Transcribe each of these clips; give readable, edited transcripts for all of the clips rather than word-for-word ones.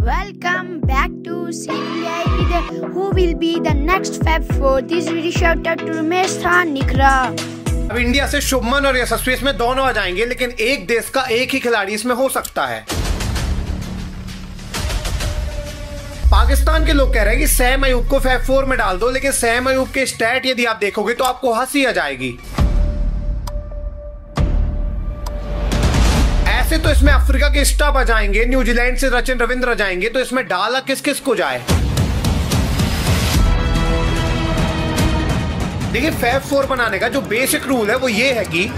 Welcome back to CVI with who will be the next Fab 4. This video shout out to Ramesh Nikra. अब India से शुभमन और यशस्वी इसमें दोनों आ जाएंगे, लेकिन एक देश का एक ही खिलाड़ी इसमें हो सकता है। पाकिस्तान के लोग कह रहे हैं कि सैम अयूब को फैब 4 में डाल दो, लेकिन सैम अयूब के स्टैट यदि आप देखोगे तो आपको हंसी आ जाएगी। ऐसे तो इसमें अफ्रीका के स्टाफ आ जाएंगे, न्यूजीलैंड से सचिन रविंद्र आ जाएंगे, तो इसमें डाला किस किस को जाए। देखिए, फैब 4 बनाने का जो बेसिक रूल है वो ये है कि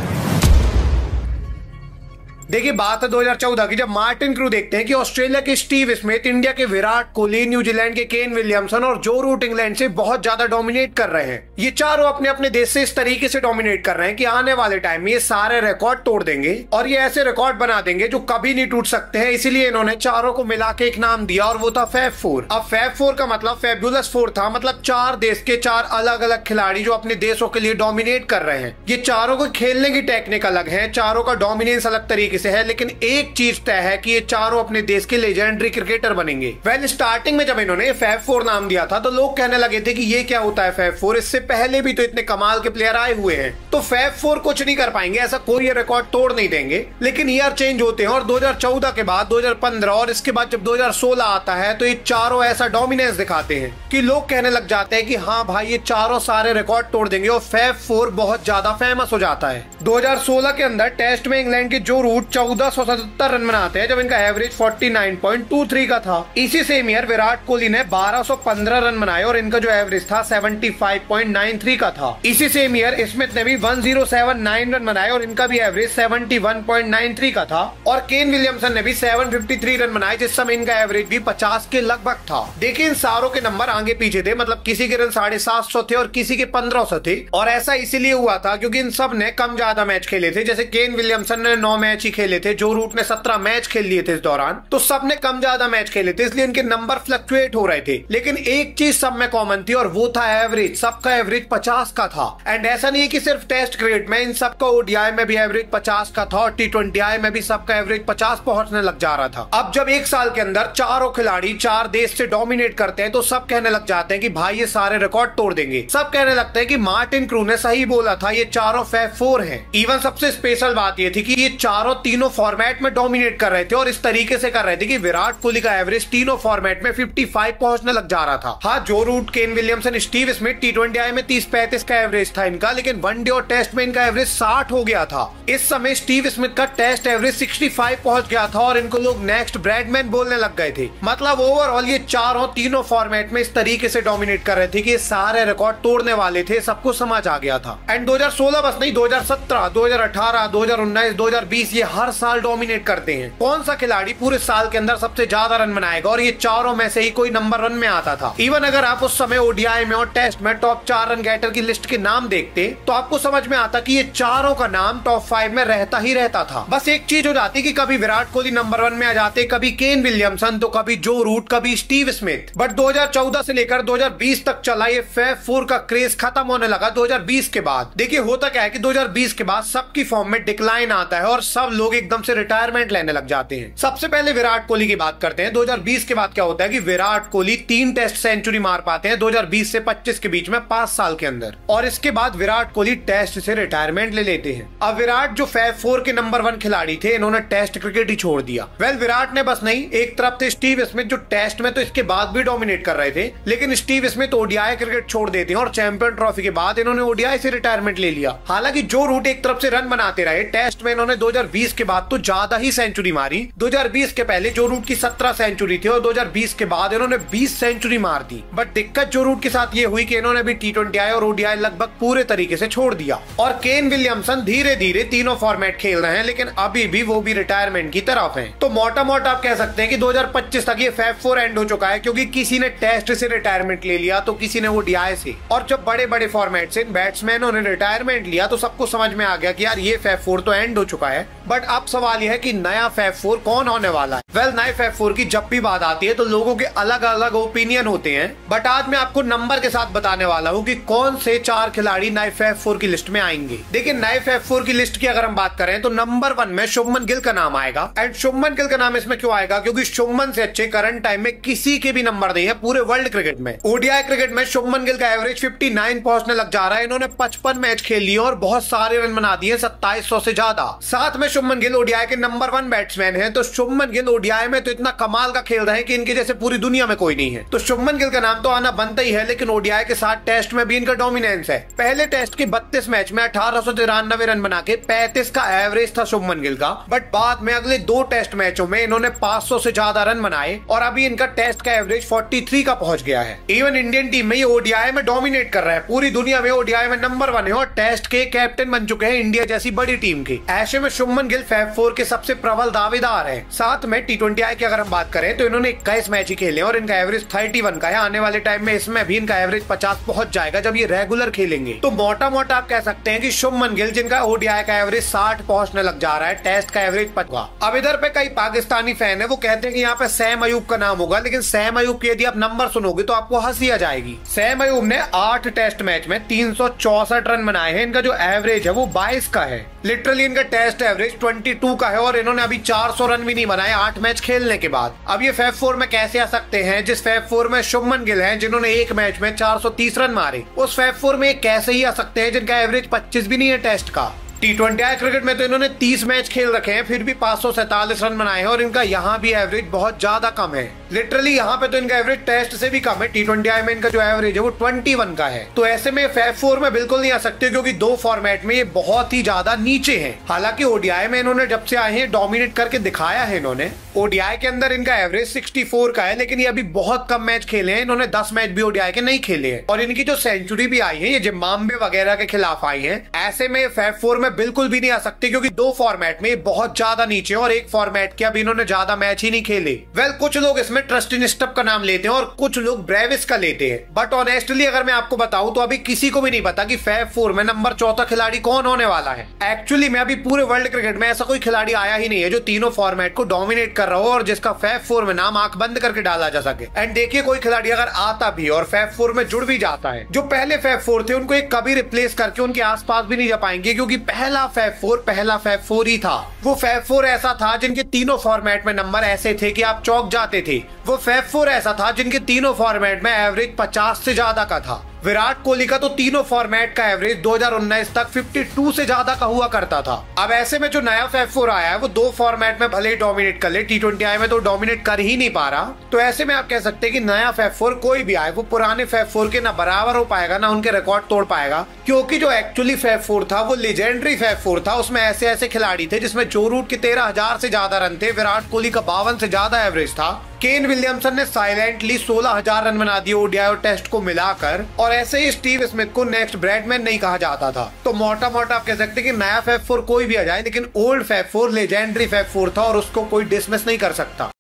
देखिए, बात है 2014 की, जब मार्टिन क्रू देखते हैं कि ऑस्ट्रेलिया के स्टीव स्मिथ, इंडिया के विराट कोहली, न्यूजीलैंड के केन विलियमसन और जो रूट इंग्लैंड से बहुत ज्यादा डोमिनेट कर रहे हैं। ये चारों अपने अपने देश से इस तरीके से डोमिनेट कर रहे हैं कि आने वाले टाइम में ये सारे रिकॉर्ड तोड़ देंगे और ये ऐसे रिकॉर्ड बना देंगे जो कभी नहीं टूट सकते हैं। इसीलिए इन्होंने चारों को मिला के एक नाम दिया और वो था फैब 4। अब फैब 4 का मतलब फैबुलस 4 था, मतलब 4 देश के 4 अलग अलग खिलाड़ी जो अपने देशों के लिए डोमिनेट कर रहे हैं। ये चारों को खेलने की टेक्निक अलग है, चारों का डोमिनेंस अलग तरीके से है, लेकिन एक चीज तय है कि ये चारों अपने देश के लेजेंडरी क्रिकेटर बनेंगे। वेल, स्टार्टिंग में जब इन्होंने फैब 4 नाम दिया था तो लोग कहने लगे थे कि ये क्या होता है फैब 4, इससे पहले भी तो इतने कमाल के प्लेयर आए हुए हैं, तो फैब 4 कुछ नहीं कर पाएंगे, ऐसा कोई ये रिकॉर्ड तोड़ नहीं देंगे। लेकिन ईयर चेंज होते हैं और 2014 के बाद 2015 और इसके बाद जब 2016 आता है तो ये चारों ऐसा डोमिनेंस दिखाते हैं कि लोग कहने लग जाते हैं कि हाँ भाई, ये चारों सारे रिकॉर्ड तोड़ देंगे और फैब 4 बहुत ज्यादा फेमस हो जाता है। 2016 के अंदर टेस्ट में इंग्लैंड के जो रूट 1477 रन बनाते हैं, जब इनका एवरेज 49.23 का था। इसी सेम ईयर विराट कोहली ने 1215 रन बनाए और इनका जो एवरेज था 75.93 का था। इसी सेम ईयर स्मिथ ने भी 1079 रन बनाए और इनका भी एवरेज 71.93 का था। और केन विलियमसन ने भी 753 रन बनाए, जिस समय इनका एवरेज भी 50 के लगभग था। देखिए, इन सारों के नंबर आगे पीछे थे, मतलब किसी के रन 750 थे और किसी के 1500 थे। और ऐसा इसीलिए हुआ था क्योंकि इन सब ने कम ज्यादा मैच खेले थे। जैसे केन विलियमसन ने 9 मैच ही खेले थे, जो रूट ने 17 मैच खेल लिए थे इस दौरान, तो सबने कम ज्यादा मैच खेले थे, इसलिए इनके नंबर फ्लक्चुएट हो रहे थे। लेकिन एक चीज सब में कॉमन थी और वो था एवरेज। सबका एवरेज 50 का था। एंड ऐसा नहीं है कि सिर्फ टेस्ट क्रिकेट में, इन सबका ओडीआई में भी एवरेज 50 का था और T20I में भी सबका एवरेज 50 पहुंचने लग जा रहा था। अब जब एक साल के अंदर चारों खिलाड़ी 4 देश से डोमिनेट करते हैं तो सब कहने लग जाते हैं कि भाई ये सारे रिकॉर्ड तोड़ देंगे। सब कहने लगते हैं कि मार्टिन क्रू ने सही बोला था, ये चारों फैब 4 हैं। इवन सबसे स्पेशल बात ये थी कि ये चारों तीनों फॉर्मेट में डोमिनेट कर रहे थे और इस तरीके से कर रहे थे कि विराट कोहली का एवरेज तीनों फॉर्मेट में 55 पहुंचने लग जा रहा था। हाँ, जो Root, Kane Williamson, Steve Smith, T20I में 30-35 का एवरेज था इनका, लेकिन वनडे और टेस्ट में इनका एवरेज 60 हो गया था। इस समय स्टीव स्मिथ का टेस्ट एवरेज 65 पहुंच गया था और इनको लोग नेक्स्ट ब्रैडमैन बोलने लग गए थे। मतलब ओवरऑल ये चारों तीनों फॉर्मेट में इस तरीके से डोमिनेट कर रहे थे कि ये सारे रिकॉर्ड तोड़ने वाले थे, सबको समझ आ गया था। एंड 2016 बस नहीं, 2017, 2018, 2019, 2020 ये हर साल डोमिनेट करते हैं। कौन सा खिलाड़ी पूरे साल के अंदर सबसे ज्यादा रन बनाएगा, और ये चारों में से ही कोई नंबर 1 में आता था। इवन अगर आप उस समय ओडीआई में और टेस्ट में टॉप 4 रन गेटर की लिस्ट के नाम देखते तो आपको समझ में आता कि ये चारों का नाम टॉप 5 में रहता ही रहता था। बस एक चीज हो जाती कि कभी विराट कोहली नंबर 1 में आ जाते, कभी केन विलियमसन, तो कभी जो रूट, कभी स्टीव स्मिथ। बट 2014 से लेकर 2020 तक चला ये फैब 4 का क्रेज खत्म होने लगा 2020 के बाद। देखिए, होता क्या है कि 2020 के बाद सबकी फॉर्म में डिक्लाइन आता है और सब लोग एकदम से रिटायरमेंट लेने लग जाते हैं। सबसे पहले विराट कोहली की बात करते हैं। 2020 के बाद क्या होता है कि विराट कोहली 3 टेस्ट सेंचुरी मार पाते हैं 2020 से 25 के बीच में 5 साल के अंदर, और इसके बाद विराट कोहली टेस्ट से रिटायरमेंट ले लेते हैं। अब विराट जो फैब 4 के नंबर 1 खिलाड़ी थे, इन्होंने टेस्ट क्रिकेट ही छोड़ दिया। वेल, विराट ने बस नहीं, एक तरफ थे स्टीव स्मिथ जो टेस्ट में तो इसके बाद भी डोमिनेट कर रहे थे, लेकिन स्टीव स्मिथ ओडीआई क्रिकेट छोड़ देते हैं और चैंपियन ट्रॉफी के बाद इन्होंने ओडीआई से रिटायरमेंट ले लिया। हालांकि जो रूट एक तरफ से रन बनाते रहे, टेस्ट में इन्होंने 2020 के बाद तो ज्यादा ही सेंचुरी मारी। 2020 के पहले जो रूट की 17 सेंचुरी थी और 2020 के बाद इन्होंने 20 सेंचुरी मार दी। बट दिक्कत जो रूट के साथ ये हुई कि इन्होंने भी T20I और ओडीआई लगभग पूरे तरीके से छोड़ दिया। और केन विलियमसन धीरे धीरे तीनों फॉर्मेट खेल रहे हैं, लेकिन अभी भी वो भी रिटायरमेंट की तरफ हैं। तो मोटा मोटा आप कह सकते हैं कि 2025 तक ये फैब 4 एंड हो चुका है, क्योंकि किसी ने टेस्ट से रिटायरमेंट ले लिया तो किसी ने ओडीआई से। और जब बड़े बड़े फॉर्मेट से बैट्समैनों ने रिटायरमेंट लिया तो सबको समझ में आ गया कि यार ये फैब 4 तो एंड हो चुका है। बट अब सवाल यह है कि नया फैब 4 कौन होने वाला है। वेल, नए फैब 4 की जब भी बात आती है तो लोगों के अलग अलग ओपिनियन होते हैं, बट आज मैं आपको नंबर के साथ बताने वाला हूँ कि कौन से 4 खिलाड़ी नए फैब 4 की लिस्ट में आएंगे। देखिए, नए फैब 4 की लिस्ट की अगर हम बात करें तो नंबर 1 में शुभमन गिल का नाम आएगा। एंड शुभमन गिल का नाम इसमें क्यों आएगा? क्योंकि शुभमन से अच्छे करंट टाइम में किसी के भी नंबर नहीं है पूरे वर्ल्ड क्रिकेट में। ओडीआई क्रिकेट में शुभमन गिल का एवरेज 59 पहुंचने लग जा रहा है। इन्होंने 55 मैच खेल लिए और बहुत सारे रन बना दिए, 2700 से ज्यादा। साथ में शुभमन गिल ओडीआई के नंबर 1 बैट्समैन है। तो शुभमन गिल ओडीआई में तो इतना कमाल का खेल रहे हैं कि इनके जैसे पूरी दुनिया में कोई नहीं है। तो शुभमन गिल का नाम तो आना बनता ही है, लेकिन ओडीआई के साथ टेस्ट में भी इनका डोमिनेंस है। पहले टेस्ट के 32 मैच में 1893 रन बना के 35 का एवरेज था शुभमन गिल का, बट बाद में अगले 2 टेस्ट मैचों में इन्होंने 500 से ज्यादा रन बनाए और अभी इनका टेस्ट का एवरेज 43 का पहुंच गया है। इवन इंडियन टीम में ये ओडीआई में डोमिनेट कर रहा है, पूरी दुनिया में ओडीआई में नंबर 1 है और टेस्ट के कैप्टन बन चुके हैं इंडिया जैसी बड़ी टीम के। ऐसे में शुभमन गिल फैब 4 के सबसे प्रबल दावेदार है। साथ में T20I की अगर हम बात करें तो इन्होंने 21 मैच ही खेले और इनका एवरेज 31 का है। आने वाले टाइम में इसमें भी इनका एवरेज 50 पहुंच जाएगा जब ये रेगुलर खेलेंगे। तो मोटा मोटा आप कह सकते हैं कि शुभमन गिल, जिनका ओडीआई का एवरेज 60 पहुंचने लग जा रहा है, टेस्ट का एवरेज 50। अब इधर पे कई पाकिस्तानी फैन है, वो कहते हैं कि यहाँ पे सैम अयूब का नाम होगा, लेकिन सैम अयूब की यदि आप नंबर सुनोगे तो आपको हंसी आ जाएगी। सैम अयूब ने 8 टेस्ट मैच में 364 रन बनाए हैं। इनका जो एवरेज है वो 22 का है। लिटरली इनका टेस्ट एवरेज 22 का है और इन्होंने अभी 400 रन भी नहीं बनाए 8 मैच खेलने के बाद। अब ये फैब 4 में कैसे आ सकते हैं जिस फैब 4 में शुभमन गिल हैं जिन्होंने एक मैच में 430 रन मारे? उस फैब 4 में कैसे ही आ सकते हैं जिनका एवरेज 25 भी नहीं है टेस्ट का? T20I क्रिकेट में तो इन्होंने 30 मैच खेल रखे हैं, फिर भी 547 रन बनाए हैं और इनका यहाँ भी एवरेज बहुत ज्यादा कम है। लिटरली यहाँ पे तो इनका एवरेज टेस्ट से भी कम है। T20I में इनका जो एवरेज है वो 21 का है। तो ऐसे में फैब 4 में बिल्कुल नहीं आ सकते क्योंकि 2 फॉर्मेट में ये बहुत ही ज्यादा नीचे हैं। हालांकि ओडीआई में इन्होंने जब से आए हैं डोमिनेट करके दिखाया है इन्होंने। ओडीआई के अंदर इनका एवरेज 64 का है, लेकिन ये अभी बहुत कम मैच खेले हैं। इन्होंने 10 मैच भी ओडीआई के नहीं खेले हैं और इनकी जो सेंचुरी भी आई है ये जिम्बाब्वे वगैरह के खिलाफ आई है। ऐसे में फैब 4 में बिल्कुल भी नहीं आ सकते क्योंकि 2 फॉर्मेट में बहुत ज्यादा नीचे और एक फॉर्मेट के अभी इन्होंने ज्यादा मैच ही नहीं खेले। वेल, कुछ लोग इसमें ट्रस्टिन स्टप का नाम लेते हैं और कुछ लोग ब्रेविस का लेते हैं, बट ऑनेस्टली अगर मैं आपको बताऊं तो अभी किसी को भी नहीं पता कि फैब 4 में नंबर 4 खिलाड़ी कौन होने वाला है। एक्चुअली में अभी पूरे वर्ल्ड क्रिकेट में ऐसा कोई खिलाड़ी आया ही नहीं है जो तीनों फॉर्मेट को डोमिनेट कर रहा हो और जिसका फैब 4 में नाम आंख बंद करके डाला जा सके। एंड देखिए, कोई खिलाड़ी अगर आता भी और फैब 4 में जुड़ भी जाता है, जो पहले फैब 4 थे उनको एक कभी रिप्लेस करके उनके आसपास भी नहीं जा पाएंगे क्योंकि पहला फैब 4 ही था। वो फैब 4 ऐसा था जिनके तीनों फॉर्मेट में नंबर ऐसे थे कि आप चौंक जाते थे। वो फैब 4 ऐसा था जिनके तीनों फॉर्मेट में एवरेज 50 से ज्यादा का था। विराट कोहली का तो तीनों फॉर्मेट का एवरेज 2019 तक 52 से ज्यादा का हुआ करता था। अब ऐसे में जो नया फैब 4 आया है वो 2 फॉर्मेट में भले ही डोमिनेट कर ले, T20I में तो डोमिनेट कर ही नहीं पा रहा। तो ऐसे में आप कह सकते हैं कि नया फैब 4 कोई भी आए वो पुराने फैब 4 के ना बराबर हो पाएगा ना उनके रिकॉर्ड तोड़ पाएगा, क्योंकि जो एक्चुअली फैब 4 था वो लेजेंडरी फैब 4 था। उसमें ऐसे ऐसे खिलाड़ी थे जिसमें जो रूट के 13,000 से ज्यादा रन थे, विराट कोहली का 52 से ज्यादा एवरेज था, केन विलियमसन ने साइलेंटली 16,000 रन बना दिए ओडीआई और टेस्ट को मिलाकर, और ऐसे ही स्टीव स्मिथ को नेक्स्ट ब्रैडमैन नहीं कहा जाता था। तो मोटा मोटा आप कह सकते हैं कि नया फैब 4 कोई भी आ जाए, लेकिन ओल्ड फैब 4 लेजेंडरी फैब 4 था और उसको कोई डिसमिस नहीं कर सकता।